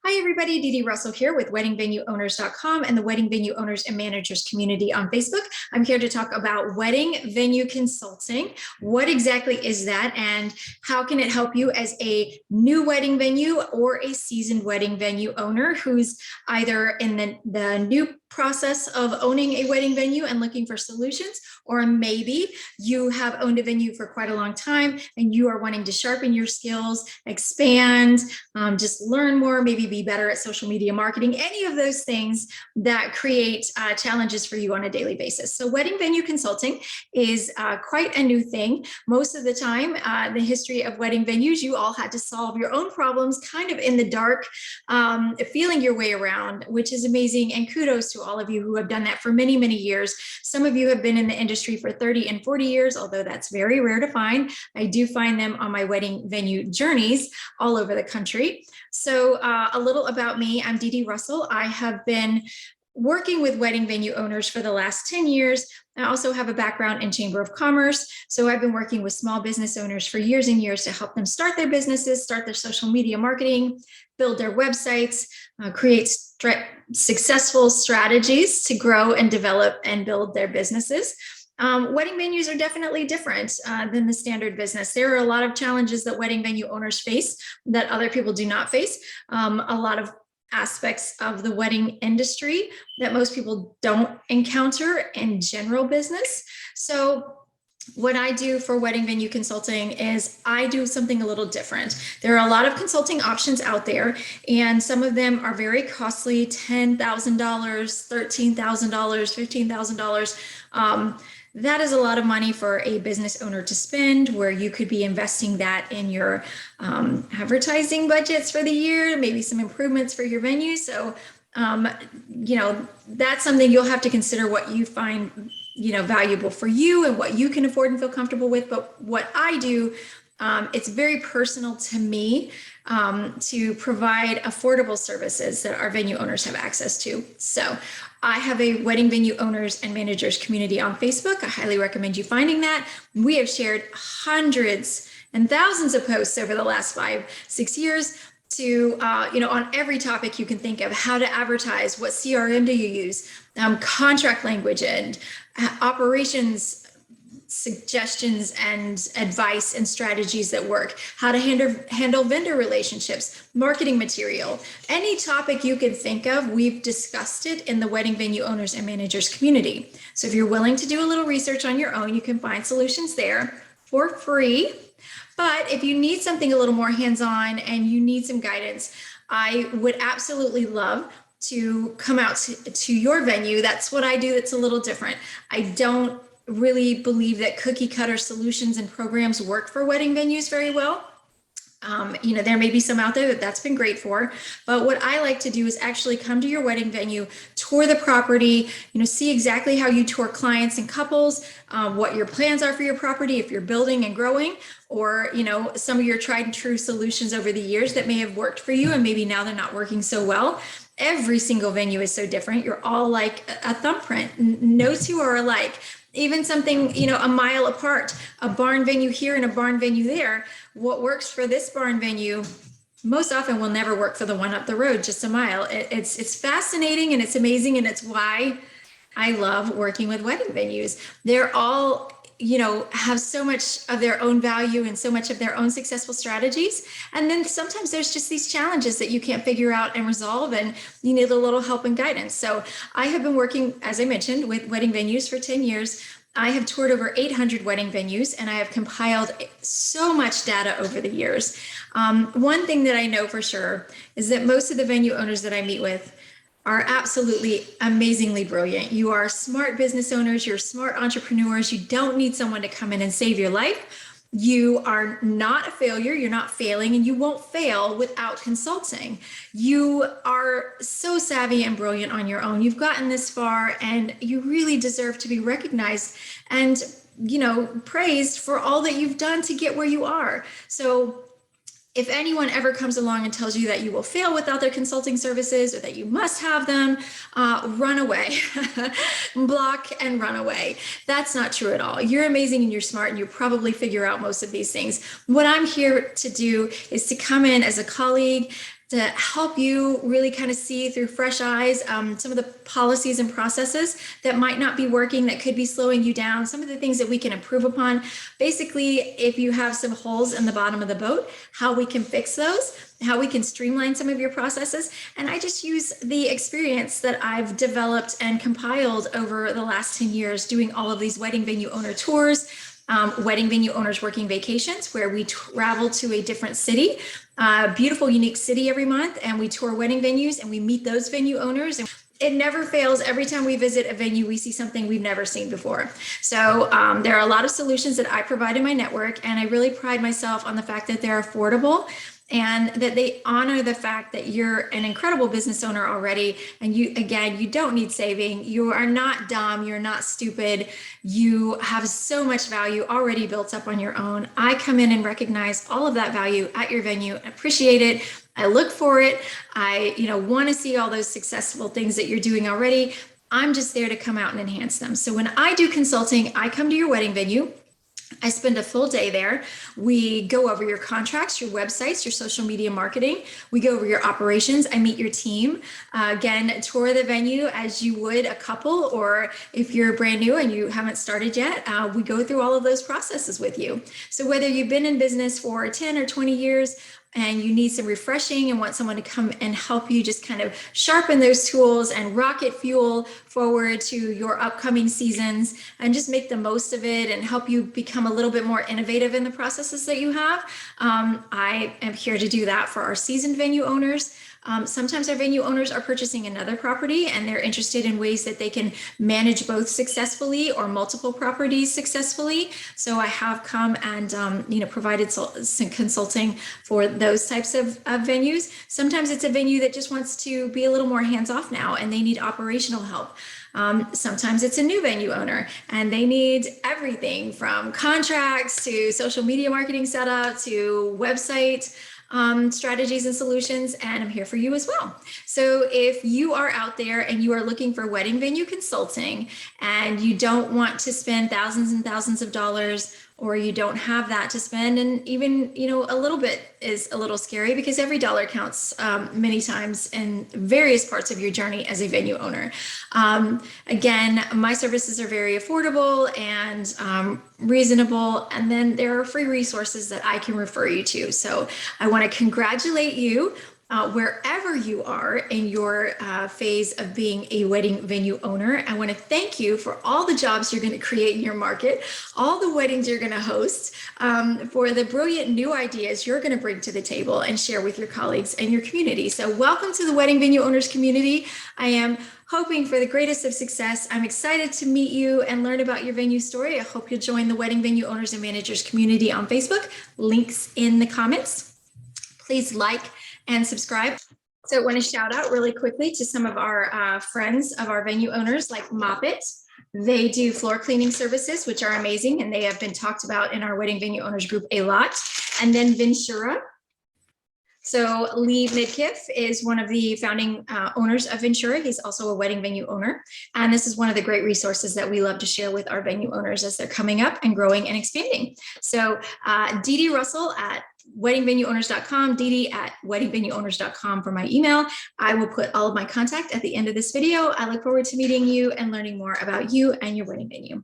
Hi, everybody. Didi Russell here with WeddingVenueOwners.com and the Wedding Venue Owners and Managers community on Facebook. I'm here to talk about wedding venue consulting. What exactly is that, and how can it help you as a new wedding venue or a seasoned wedding venue owner who's either in the new process of owning a wedding venue and looking for solutions, or maybe you have owned a venue for quite a long time and you are wanting to sharpen your skills, expand, just learn more, maybe be better at social media marketing, any of those things that create challenges for you on a daily basis. So wedding venue consulting is quite a new thing. Most of the time, the history of wedding venues, you all had to solve your own problems kind of in the dark, feeling your way around, which is amazing. And kudos to all of you who have done that for many, many years. Some of you have been in the industry for 30 and 40 years, although that's very rare to find. I do find them on my wedding venue journeys all over the country. So a little about me, I'm Didi Russell. I have been working with wedding venue owners for the last 10 years. I also have a background in Chamber of Commerce. So I've been working with small business owners for years and years to help them start their businesses, start their social media marketing, build their websites, create successful strategies to grow and develop and build their businesses. Wedding venues are definitely different than the standard business. There are a lot of challenges that wedding venue owners face that other people do not face. A lot of aspects of the wedding industry that most people don't encounter in general business. So what I do for wedding venue consulting is I do something a little different. There are a lot of consulting options out there, and some of them are very costly, $10,000, $13,000, $15,000. That is a lot of money for a business owner to spend, where you could be investing that in your advertising budgets for the year, maybe some improvements for your venue. So, that's something you'll have to consider, what you find valuable for you and what you can afford and feel comfortable with. But what I do, it's very personal to me to provide affordable services that our venue owners have access to. So I have a wedding venue owners and managers community on Facebook. I highly recommend you finding that. We have shared hundreds and thousands of posts over the last 5-6 years to, on every topic you can think of: how to advertise, what CRM do you use, contract language, and operations suggestions and advice and strategies that work, how to handle vendor relationships, marketing material, any topic you can think of. We've discussed it in the wedding venue owners and managers community. So if you're willing to do a little research on your own, you can find solutions there for free. But if you need something a little more hands-on and you need some guidance, I would absolutely love to come out to your venue. That's what I do. That's a little different. I don't really believe that cookie cutter solutions and programs work for wedding venues very well. There may be some out there that's been great for, but what I like to do is actually come to your wedding venue, tour the property, see exactly how you tour clients and couples, what your plans are for your property, if you're building and growing, or, some of your tried and true solutions over the years that may have worked for you and maybe now they're not working so well. Every single venue is so different. You're all like a thumbprint. No two are alike. Even something, a mile apart, a barn venue here and a barn venue there. What works for this barn venue most often will never work for the one up the road, just a mile. It's fascinating and it's amazing, and it's why I love working with wedding venues. They're all, have so much of their own value and so much of their own successful strategies. And then sometimes there's just these challenges that you can't figure out and resolve, and you need a little help and guidance. So I have been working, as I mentioned, with wedding venues for 10 years. I have toured over 800 wedding venues, and I have compiled so much data over the years. One thing that I know for sure is that most of the venue owners that I meet with are absolutely amazingly brilliant. You are smart business owners, you're smart entrepreneurs. You don't need someone to come in and save your life. You are not a failure, you're not failing, and you won't fail without consulting. You are so savvy and brilliant on your own. You've gotten this far, and you really deserve to be recognized and, praised for all that you've done to get where you are. So if anyone ever comes along and tells you that you will fail without their consulting services or that you must have them, run away. Block and run away. That's not true at all. You're amazing and you're smart and you probably figure out most of these things. What I'm here to do is to come in as a colleague, to help you really kind of see through fresh eyes some of the policies and processes that might not be working, that could be slowing you down, some of the things that we can improve upon. Basically, if you have some holes in the bottom of the boat, how we can fix those, how we can streamline some of your processes. And I just use the experience that I've developed and compiled over the last 10 years doing all of these wedding venue owner tours, wedding venue owners working vacations, where we travel to a different city, beautiful, unique city every month, and we tour wedding venues and we meet those venue owners. And it never fails. Every time we visit a venue, we see something we've never seen before. So there are a lot of solutions that I provide in my network, and I really pride myself on the fact that they're affordable and that they honor the fact that you're an incredible business owner already. And you don't need saving. You are not dumb. You're not stupid. You have so much value already built up on your own. I come in and recognize all of that value at your venue, appreciate it. I look for it. I, want to see all those successful things that you're doing already. I'm just there to come out and enhance them. So when I do consulting, I come to your wedding venue. I spend a full day there. We go over your contracts, your websites, your social media marketing. We go over your operations. I meet your team. Again, tour the venue as you would a couple, or if you're brand new and you haven't started yet, we go through all of those processes with you. So whether you've been in business for 10 or 20 years, and you need some refreshing and want someone to come and help you just kind of sharpen those tools and rocket fuel forward to your upcoming seasons and just make the most of it and help you become a little bit more innovative in the processes that you have, I am here to do that for our seasoned venue owners. Sometimes our venue owners are purchasing another property and they're interested in ways that they can manage both successfully or multiple properties successfully. So I have come and provided some consulting for those types of venues. Sometimes it's a venue that just wants to be a little more hands-off now and they need operational help. Sometimes it's a new venue owner and they need everything from contracts to social media marketing setup to website strategies and solutions, and I'm here for you as well. So if you are out there and you are looking for wedding venue consulting and you don't want to spend thousands and thousands of dollars, or you don't have that to spend, and even a little bit is a little scary because every dollar counts many times in various parts of your journey as a venue owner. Again, my services are very affordable and reasonable, and then there are free resources that I can refer you to. So I want to congratulate you wherever you are in your phase of being a wedding venue owner. I want to thank you for all the jobs you're going to create in your market, all the weddings you're going to host, for the brilliant new ideas you're going to bring to the table and share with your colleagues and your community. So welcome to the Wedding Venue Owners community. I am hoping for the greatest of success. I'm excited to meet you and learn about your venue story. I hope you'll join the Wedding Venue Owners and Managers community on Facebook. Links in the comments. Please like and subscribe. So I want to shout out really quickly to some of our friends of our venue owners, like Moppet. They do floor cleaning services, which are amazing, and they have been talked about in our wedding venue owners group a lot. And then Ventura. So Lee Midkiff is one of the founding owners of Ventura. He's also a wedding venue owner. And this is one of the great resources that we love to share with our venue owners as they're coming up and growing and expanding. So Didi Russell at weddingvenueowners.com, Didi at weddingvenueowners.com for my email. I will put all of my contact at the end of this video. I look forward to meeting you and learning more about you and your wedding venue.